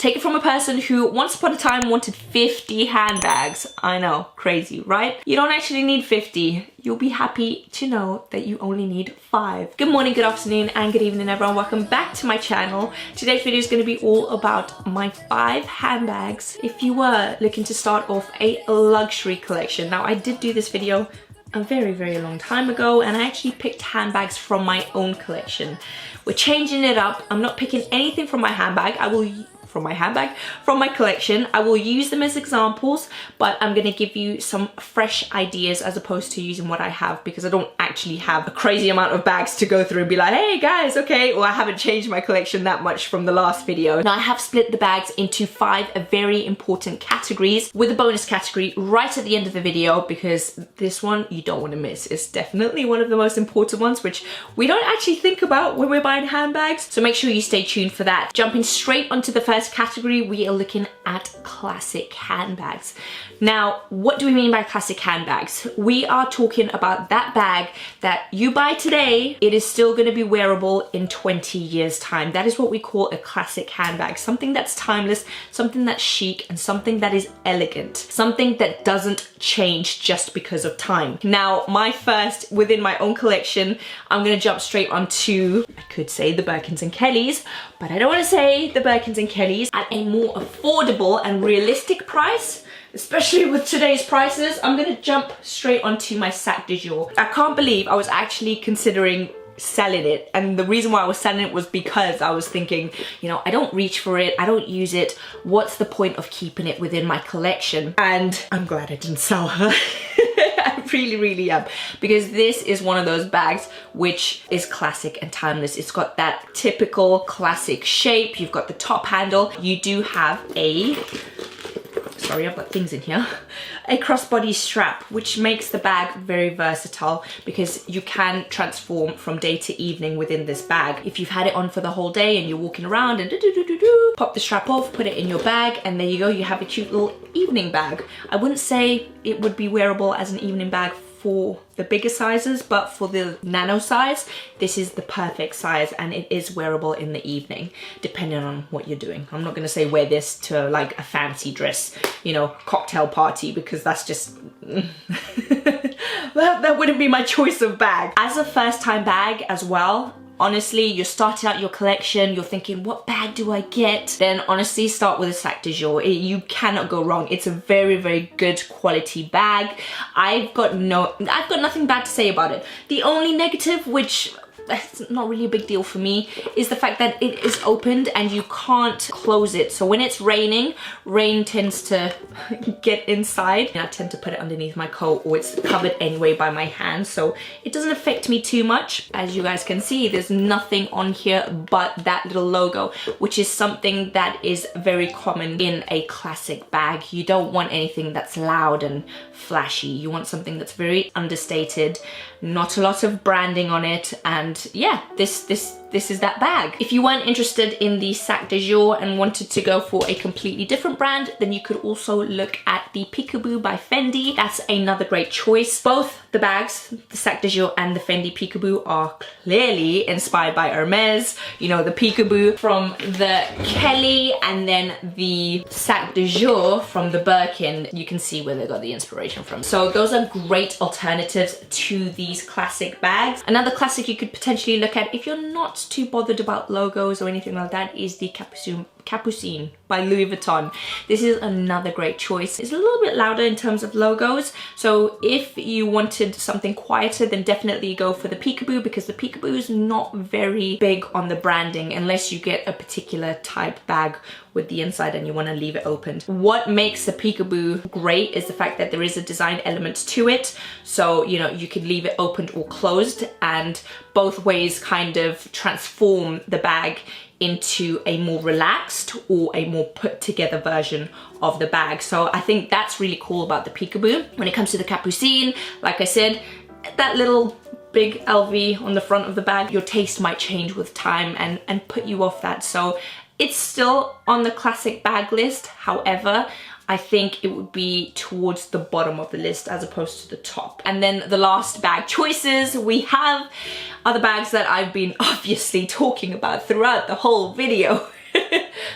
Take it from a person who once upon a time wanted 50 handbags. I know, crazy, right? You don't actually need 50. You'll be happy to know that you only need 5. Good morning, good afternoon, and good evening, everyone. Welcome back to my channel. Today's video is going to be all about my 5 handbags if you were looking to start off a luxury collection. Now, I did do this video a very long time ago, and I actually picked handbags from my own collection. We're changing it up. I'm not picking anything from my handbag. From my collection. I will use them as examples, but I'm gonna give you some fresh ideas as opposed to using what I have, because I don't actually have a crazy amount of bags to go through and be like, hey guys, okay, or I haven't changed my collection that much from the last video. Now I have split the bags into 5 very important categories with a bonus category right at the end of the video, because this one you don't want to miss. It's definitely one of the most important ones, which we don't actually think about when we're buying handbags, so make sure you stay tuned for that. Jumping straight onto the first category, we are looking at classic handbags. Now, what do we mean by classic handbags? We are talking about that bag that you buy today, it is still going to be wearable in 20 years time. That is what we call a classic handbag. Something that's timeless, something that's chic, and something that is elegant. Something that doesn't change just because of time. Now, my first within my own collection, I'm going to jump straight onto, I could say the Birkins and Kellys, but I don't want to say the Birkins and Kellys at a more affordable and realistic price. Especially with today's prices, I'm gonna jump straight onto my sac de jour. I can't believe I was actually considering selling it, and the reason why I was selling it was because I was thinking, you know, I don't reach for it, I don't use it, what's the point of keeping it within my collection? And I'm glad I didn't sell her. I really am, because this is one of those bags which is classic and timeless. It's got that typical classic shape, you've got the top handle, you do have a, sorry, I've got things in here, a crossbody strap, which makes the bag very versatile because you can transform from day to evening within this bag. If you've had it on for the whole day and you're walking around and pop the strap off, put it in your bag, and there you go, you have a cute little evening bag. I wouldn't say it would be wearable as an evening bag for the bigger sizes, but for the nano size, this is the perfect size, and it is wearable in the evening, depending on what you're doing. I'm not gonna say wear this to like a fancy dress, you know, cocktail party, because that's just, that wouldn't be my choice of bag. As a first time bag as well, honestly, you're starting out your collection, you're thinking, what bag do I get? Then honestly, start with a sac de jour. You cannot go wrong. It's a very good quality bag. I've got nothing bad to say about it. The only negative, which that's not really a big deal for me, is the fact that it is opened and you can't close it. So when it's raining, rain tends to get inside, and I tend to put it underneath my coat, or it's covered anyway by my hand, so it doesn't affect me too much. As you guys can see, there's nothing on here but that little logo, which is something that is very common in a classic bag. You don't want anything that's loud and flashy. You want something that's very understated, not a lot of branding on it, and yeah, this is that bag. If you weren't interested in the sac de jour and wanted to go for a completely different brand, then you could also look at the Peekaboo by Fendi. That's another great choice. Both the bags, the sac de jour and the Fendi Peekaboo, are clearly inspired by HERMES. You know, the Peekaboo from the Kelly, and then the sac de jour from the Birkin. You can see where they got the inspiration from. So those are great alternatives to these classic bags. Another classic you could potentially look at if you're not too bothered about logos or anything like that is the Capucine by Louis Vuitton. This is another great choice. It's a little bit louder in terms of logos, so if you wanted something quieter, then definitely go for the Peekaboo, because the Peekaboo is not very big on the branding unless you get a particular type bag with the inside and you want to leave it open. What makes the Peekaboo great is the fact that there is a design element to it, so you know, you could leave it opened or closed, and both ways kind of transform the bag into a more relaxed or a more put together version of the bag. So I think that's really cool about the Peekaboo. When it comes to the Capucine, like I said, that little big LV on the front of the bag, your taste might change with time and put you off that. So it's still on the classic bag list. However, I think it would be towards the bottom of the list as opposed to the top. And then the last bag choices we have are the bags that I've been obviously talking about throughout the whole video.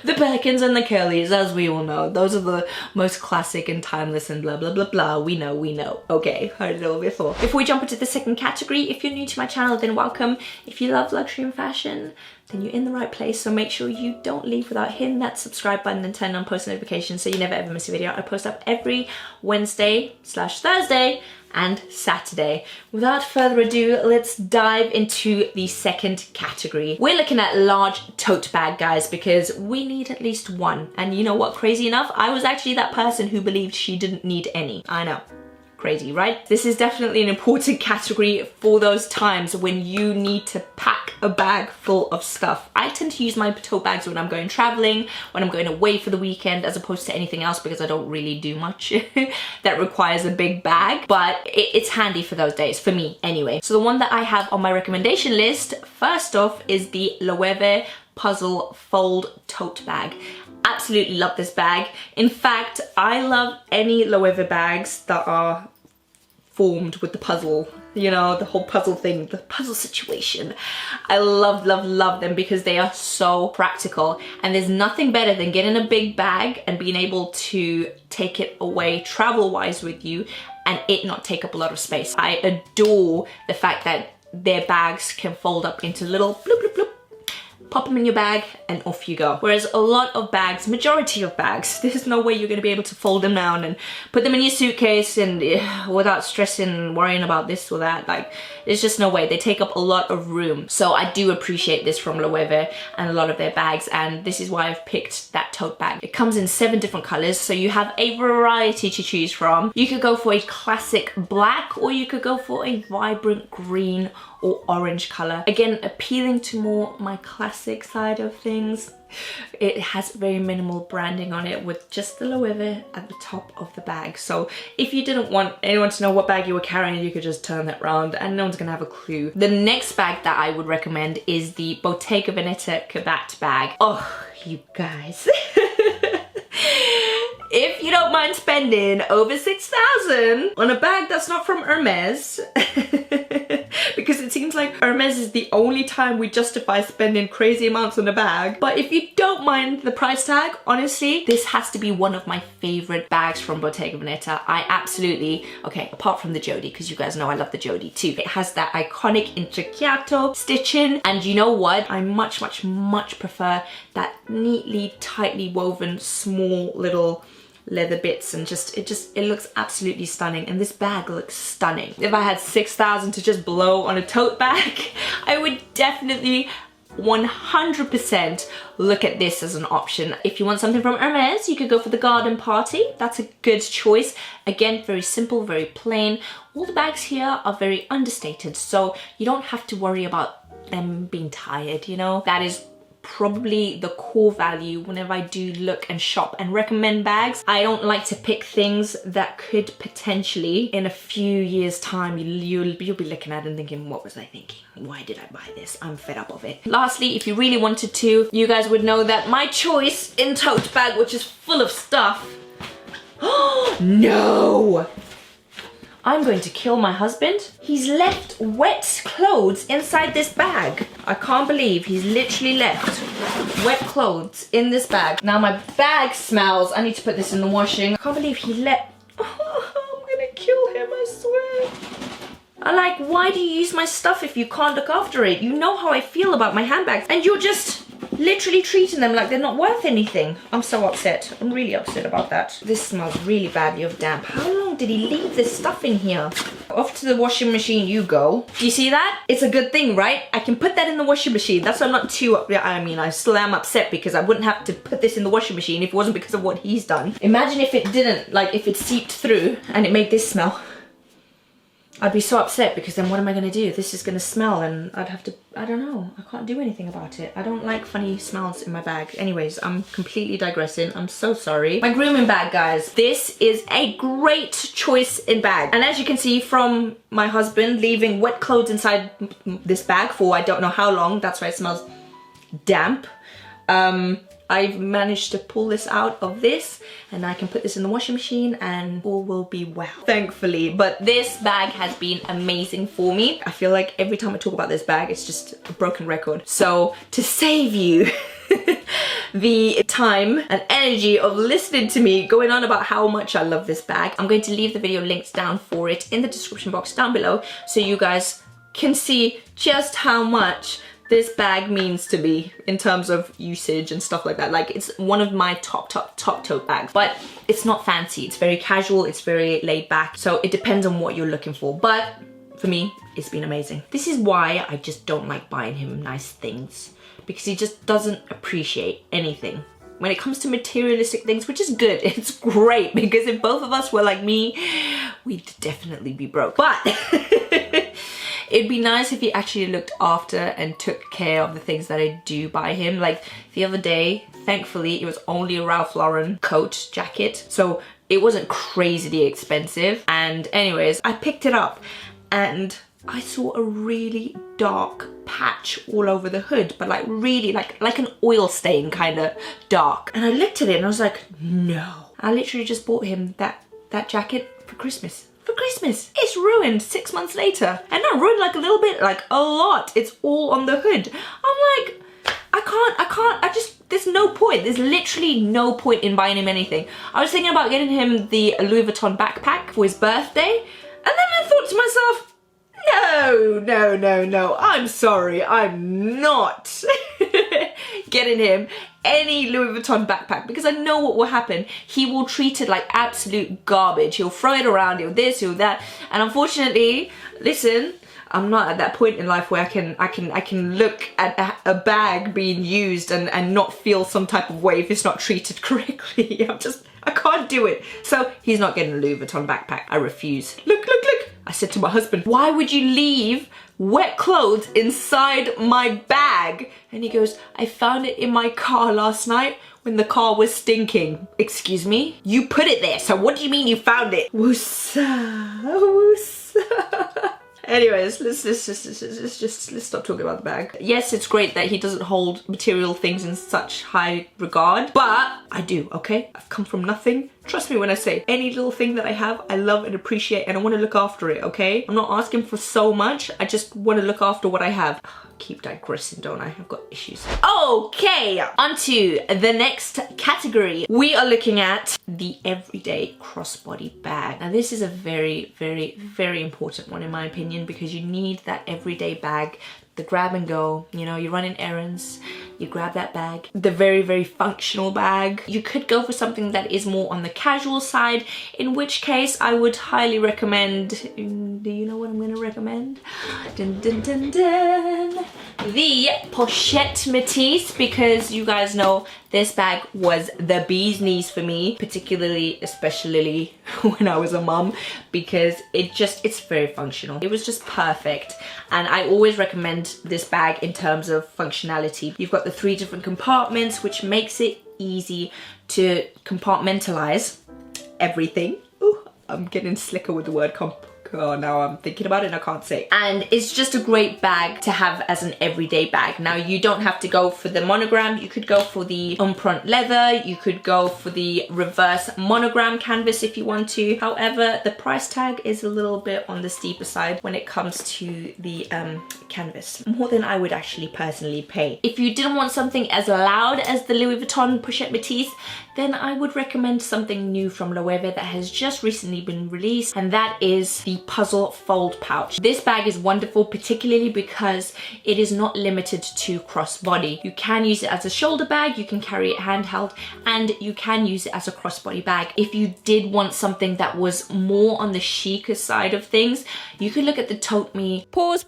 The Perkins and the Curlies, as we all know. Those are the most classic and timeless and blah, blah, blah, blah. We know. Okay, heard it all before. Before we jump into the second category, if you're new to my channel, then welcome. If you love luxury and fashion, then you're in the right place. So make sure you don't leave without hitting that subscribe button and turn on post notifications so you never ever miss a video. I post up every Wednesday/Thursday and Saturday. Without further ado, let's dive into the second category. We're looking at large tote bag, guys, because we need at least one. And you know what, crazy enough, I was actually that person who believed she didn't need any. I know. Crazy, right? This is definitely an important category for those times when you need to pack a bag full of stuff. I tend to use my tote bags when I'm going traveling, when I'm going away for the weekend, as opposed to anything else, because I don't really do much that requires a big bag, but it's handy for those days, for me anyway. So the one that I have on my recommendation list, first off, is the Loewe Puzzle Fold Tote Bag. Absolutely love this bag. In fact, I love any Loewe bags that are formed with the puzzle, you know, the whole puzzle thing, the puzzle situation. I love them because they are so practical, and there's nothing better than getting a big bag and being able to take it away travel-wise with you and it not take up a lot of space. I adore the fact that their bags can fold up into little bloop, bloop, bloop, pop them in your bag and off you go. Whereas a lot of bags, majority of bags, there's no way you're gonna be able to fold them down and put them in your suitcase and without stressing and worrying about this or that. Like, there's just no way. They take up a lot of room. So I do appreciate this from Loewe and a lot of their bags, and this is why I've picked that tote bag. It comes in 7 different colors, so you have a variety to choose from. You could go for a classic black, or you could go for a vibrant green or orange color. Again, appealing to more my classic side of things. It has very minimal branding on it with just the Loewe at the top of the bag. So if you didn't want anyone to know what bag you were carrying, you could just turn that around and no one's gonna have a clue. The next bag that I would recommend is the Bottega Veneta Curate bag. Oh, you guys. If you don't mind spending over 6,000 on a bag that's not from Hermes, because it seems like Hermes is the only time we justify spending crazy amounts on a bag. But if you don't mind the price tag, honestly, this has to be one of my favorite bags from Bottega Veneta. I absolutely, okay, apart from the Jodie, because you guys know I love the Jodie too. It has that iconic intrecciato stitching, and you know what? I much prefer that neatly, tightly woven, small little leather bits, and it looks absolutely stunning, and this bag looks stunning. If I had 6,000 to just blow on a tote bag, I would definitely 100% look at this as an option. If you want something from Hermes, you could go for the Garden Party. That's a good choice. Again, very simple, very plain. All the bags here are very understated, so you don't have to worry about them being tired, you know? That is probably the core value whenever I do look and shop and recommend bags. I don't like to pick things that could potentially, in a few years time, you'll be looking at it and thinking, what was I thinking? Why did I buy this? I'm fed up of it. Lastly, if you really wanted to, you guys would know that my choice in tote bag, which is full of stuff. Oh no! I'm going to kill my husband. He's left wet clothes inside this bag. I can't believe he's literally left wet clothes in this bag. Now my bag smells. I need to put this in the washing. I can't believe he let... Oh, I'm gonna kill him, I swear. I'm like, why do you use my stuff if you can't look after it? You know how I feel about my handbags, and you're just literally treating them like they're not worth anything. I'm so upset. I'm really upset about that. This smells really badly of damp. How long did he leave this stuff in here? Off to the washing machine you go. Do you see that? It's a good thing, right? I can put that in the washing machine. That's why I'm not too, I mean, I still am upset because I wouldn't have to put this in the washing machine if it wasn't because of what he's done. Imagine if it didn't, like if it seeped through and it made this smell. I'd be so upset, because then what am I gonna do? This is gonna smell and I'd have to, I don't know. I can't do anything about it. I don't like funny smells in my bag. Anyways, I'm completely digressing. I'm so sorry. My grooming bag, guys. This is a great choice in bag. And as you can see from my husband leaving wet clothes inside this bag for I don't know how long, that's why it smells damp. I've managed to pull this out of this, and I can put this in the washing machine and all will be well, thankfully. But this bag has been amazing for me. I feel like every time I talk about this bag, it's just a broken record. So to save you the time and energy of listening to me going on about how much I love this bag. I'm going to leave the video links down for it in the description box down below so you guys can see just how much this bag means to me in terms of usage and stuff like that. Like, it's one of my top tote bags, but it's not fancy. It's very casual, it's very laid back, so it depends on what you're looking for. But for me, it's been amazing. This is why I just don't like buying him nice things, because he just doesn't appreciate anything when it comes to materialistic things, which is good. It's great, because if both of us were like me, we'd definitely be broke. But it'd be nice if he actually looked after and took care of the things that I do buy him. Like the other day, thankfully, it was only a Ralph Lauren coat jacket, so it wasn't crazily expensive. And anyways, I picked it up and I saw a really dark patch all over the hood, but like really like an oil stain kind of dark. And I looked at it and I was like, no. I literally just bought him that jacket for Christmas. For Christmas. It's ruined 6 months later. And not ruined like a little bit, like a lot. It's all on the hood. I'm like, there's no point. There's literally no point in buying him anything. I was thinking about getting him the Louis Vuitton backpack for his birthday. And then I thought to myself, no, I'm sorry, I'm not getting him any Louis Vuitton backpack, because I know what will happen. He will treat it like absolute garbage. He'll throw it around, he'll this, he'll that. And unfortunately, listen, I'm not at that point in life where I can look at a bag being used and not feel some type of way if it's not treated correctly. I can't do it. So he's not getting a Louis Vuitton backpack. I refuse. Look. I said to my husband, why would you leave wet clothes inside my bag? And he goes, I found it in my car last night when the car was stinking. Excuse me? You put it there, so what do you mean you found it? Woosa. Anyways, let's stop talking about the bag. Yes, it's great that he doesn't hold material things in such high regard, but I do, okay? I've come from nothing. Trust me when I say any little thing that I have, I love and appreciate, and I want to look after it, okay? I'm not asking for so much. I just want to look after what I have. Keep digressing, don't I? I've got issues. Okay, onto the next category. We are looking at the everyday crossbody bag. Now this is a very important one in my opinion, because you need that everyday bag, the grab and go. You know, you're running errands, you grab that bag, the very functional bag. You could go for something that is more on the casual side, in which case I would highly recommend, do you know what I'm gonna recommend? Dun, dun, dun, dun. The Pochette Métis, because you guys know this bag was the bee's knees for me, especially when I was a mum, because it's very functional. It was just perfect, and I always recommend this bag in terms of functionality. You've got the 3 different compartments, which makes it easy to compartmentalize everything. Ooh, I'm getting slicker with the word oh, now I'm thinking about it and I can't say. And it's just a great bag to have as an everyday bag. Now you don't have to go for the monogram. You could go for the empreinte leather. You could go for the reverse monogram canvas if you want to. However, the price tag is a little bit on the steeper side when it comes to the canvas. More than I would actually personally pay. If you didn't want something as loud as the Louis Vuitton Pochette Métis, then I would recommend something new from Loewe that has just recently been released, and that is the Puzzle Fold Pouch. This bag is wonderful, particularly because it is not limited to crossbody. You can use it as a shoulder bag, you can carry it handheld, and you can use it as a crossbody bag. If you did want something that was more on the chicer side of things, you could look at the Tote Me. Pause.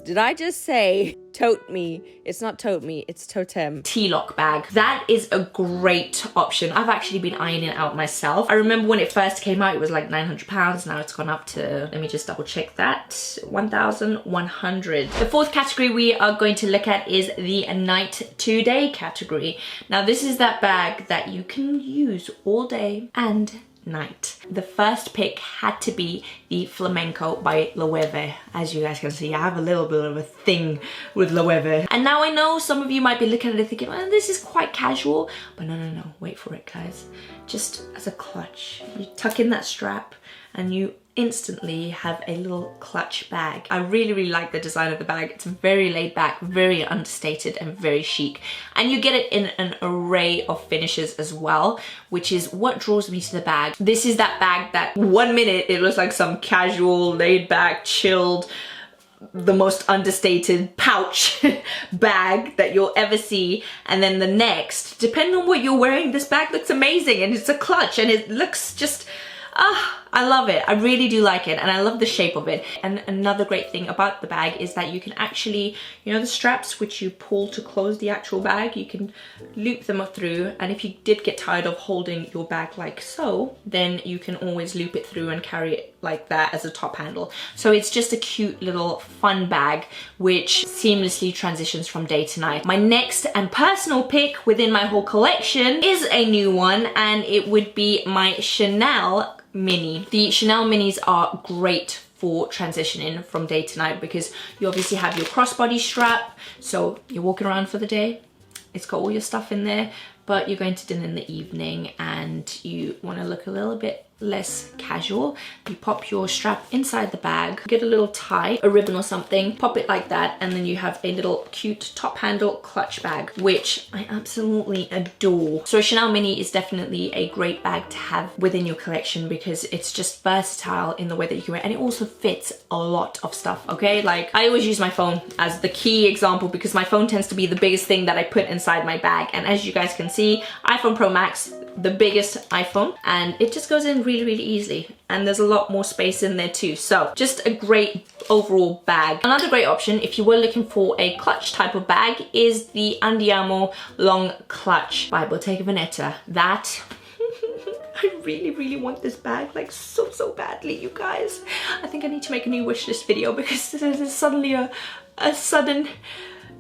Did I just say Tote Me? It's not Tote Me, it's Totem. T-lock bag. That is a great option. I've actually been eyeing it out myself. I remember when it first came out, it was like £900. Now it's gone up to, let me just double check that, 1,100. The fourth category we are going to look at is the night to day category. Now this is that bag that you can use all day and night. The first pick had to be the Flamenco by Loewe. As you guys can see, I have a little bit of a thing with Loewe. And now I know some of you might be looking at it thinking, oh, this is quite casual. But no, wait for it, guys. Just as a clutch, you tuck in that strap and you instantly have a little clutch bag. I really like the design of the bag. It's very laid back, very understated, and very chic. And you get it in an array of finishes as well, which is what draws me to the bag. This is that bag that 1 minute it looks like some casual, laid back, chilled, the most understated pouch bag that you'll ever see, and then the next, depending on what you're wearing, this bag looks amazing, and it's a clutch, and it looks just I love it. I really do like it, and I love the shape of it. And another great thing about the bag is that you can actually, you know, the straps which you pull to close the actual bag, you can loop them up through, and if you did get tired of holding your bag like so, then you can always loop it through and carry it like that as a top handle. So it's just a cute little fun bag which seamlessly transitions from day to night. My next and personal pick within my whole collection is a new one, and it would be my Chanel Mini. The Chanel Minis are great for transitioning from day to night because you obviously have your crossbody strap, so you're walking around for the day, it's got all your stuff in there, but you're going to dinner in the evening and you want to look a little bit less casual. You pop your strap inside the bag, get a little tie, a ribbon or something, pop it like that, and then you have a little cute top handle clutch bag, which I absolutely adore. So a Chanel Mini is definitely a great bag to have within your collection because it's just versatile in the way that you can wear it, and it also fits a lot of stuff, okay? Like, I always use my phone as the key example because my phone tends to be the biggest thing that I put inside my bag, and as you guys can see, iPhone Pro Max, the biggest iPhone, and it just goes in really easily, and there's a lot more space in there too. So just a great overall bag. Another great option if you were looking for a clutch type of bag is the Andiamo long clutch by Bottega Veneta. That I really want this bag, like so badly, you guys. I think I need to make a new wish list video because there's suddenly a sudden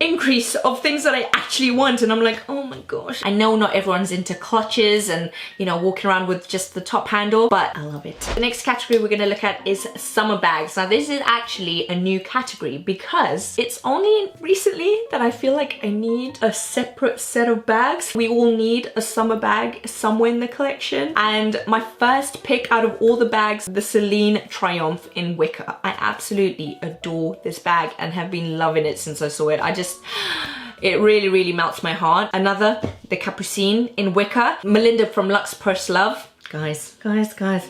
increase of things that I actually want, and I'm like, oh my gosh. I know not everyone's into clutches and, you know, walking around with just the top handle, but I love it. The next category we're gonna look at is summer bags. Now this is actually a new category because it's only recently that I feel like I need a separate set of bags. We all need a summer bag somewhere in the collection, and my first pick out of all the bags, the Celine Triumph in wicker. I absolutely adore this bag and have been loving it since I saw it. It really melts my heart. Another, the Capucine in wicker. Melinda from Luxe Purse Love. Guys,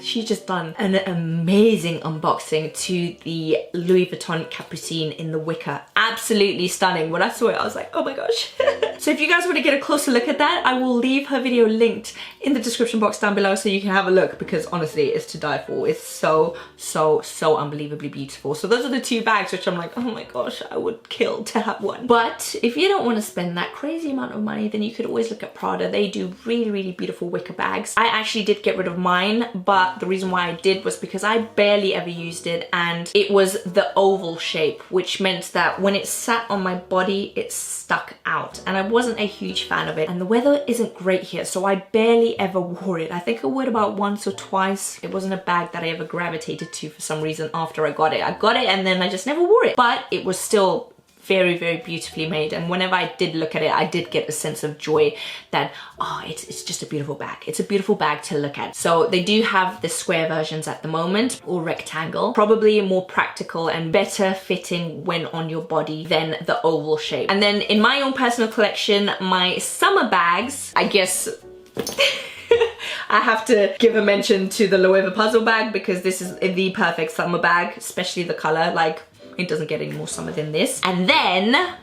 she's just done an amazing unboxing to the Louis Vuitton Capucine in the wicker. Absolutely stunning. When I saw it, I was like, oh my gosh. So if you guys want to get a closer look at that, I will leave her video linked in the description box down below so you can have a look, because honestly, it's to die for. It's so unbelievably beautiful. So those are the two bags which I'm like, oh my gosh, I would kill to have one. But if you don't want to spend that crazy amount of money, then you could always look at Prada. They do really beautiful wicker bags. I actually did get rid of mine, but the reason why I did was because I barely ever used it, and it was the oval shape, which meant that when it sat on my body, it stuck out, and I wasn't a huge fan of it. And the weather isn't great here, so I barely ever wore it. I think I wore it about once or twice. It wasn't a bag that I ever gravitated to for some reason after I got it. I got it and then I just never wore it, but it was still very beautifully made, and whenever I did look at it, I did get a sense of joy that, oh, it's just a beautiful bag. It's a beautiful bag to look at. So they do have the square versions at the moment, or rectangle, probably more practical and better fitting when on your body than the oval shape. And then in my own personal collection, my summer bags, I guess I have to give a mention to the Loewe puzzle bag, because this is the perfect summer bag, especially the color. Like, it doesn't get any more summer than this. And then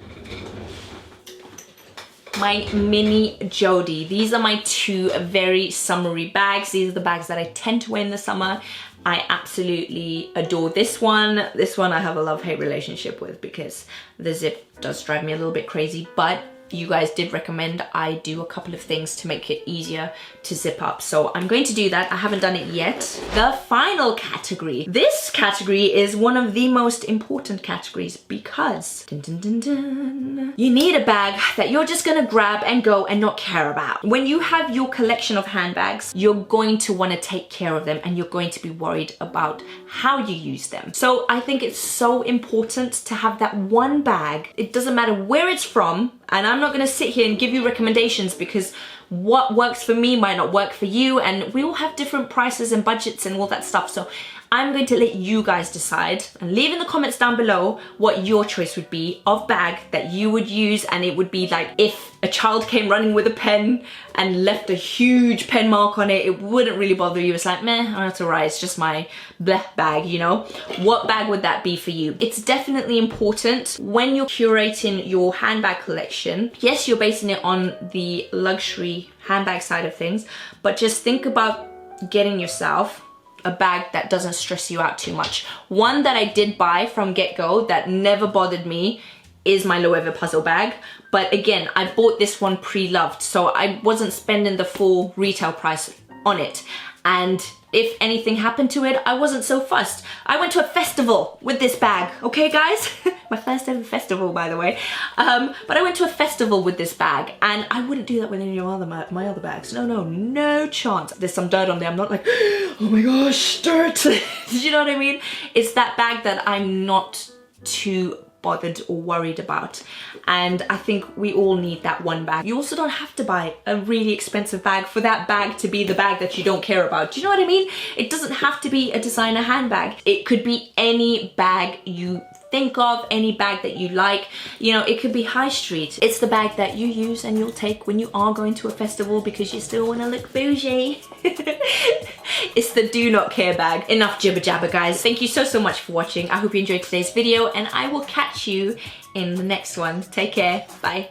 my mini Jodie. These are my two very summery bags. These are the bags that I tend to wear in the summer. I absolutely adore this one. This one I have a love-hate relationship with because the zip does drive me a little bit crazy, but you guys did recommend I do a couple of things to make it easier to zip up. So I'm going to do that. I haven't done it yet. The final category. This category is one of the most important categories because you need a bag that you're just gonna grab and go and not care about. When you have your collection of handbags, you're going to want to take care of them, and you're going to be worried about how you use them. So I think it's so important to have that one bag. It doesn't matter where it's from. And I'm not gonna sit here and give you recommendations because what works for me might not work for you, and we all have different prices and budgets and all that stuff. So I'm going to let you guys decide, and leave in the comments down below what your choice would be of bag that you would use. And it would be like, if a child came running with a pen and left a huge pen mark on it, it wouldn't really bother you. It's like, meh, oh, that's alright, it's just my bleh bag, you know? What bag would that be for you? It's definitely important when you're curating your handbag collection. Yes, you're basing it on the luxury handbag side of things, but just think about getting yourself a bag that doesn't stress you out too much. One that I did buy from get-go that never bothered me is my Loewe puzzle bag. But again, I bought this one pre-loved, so I wasn't spending the full retail price on it. And if anything happened to it, I wasn't so fussed. I went to a festival with this bag, okay guys? My first ever festival, by the way. But I went to a festival with this bag, and I wouldn't do that with any of my other bags. No chance. There's some dirt on there. I'm not like, oh my gosh, dirt. You know what I mean? It's that bag that I'm not too bothered or worried about. And I think we all need that one bag. You also don't have to buy a really expensive bag for that bag to be the bag that you don't care about. Do you know what I mean? It doesn't have to be a designer handbag. It could be any bag you think of, any bag that you like. You know, it could be high street. It's the bag that you use and you'll take when you are going to a festival because you still want to look bougie. It's the do not care bag. Enough jibber jabber, guys. Thank you so much for watching. I hope you enjoyed today's video, and I will catch you in the next one. Take care. Bye.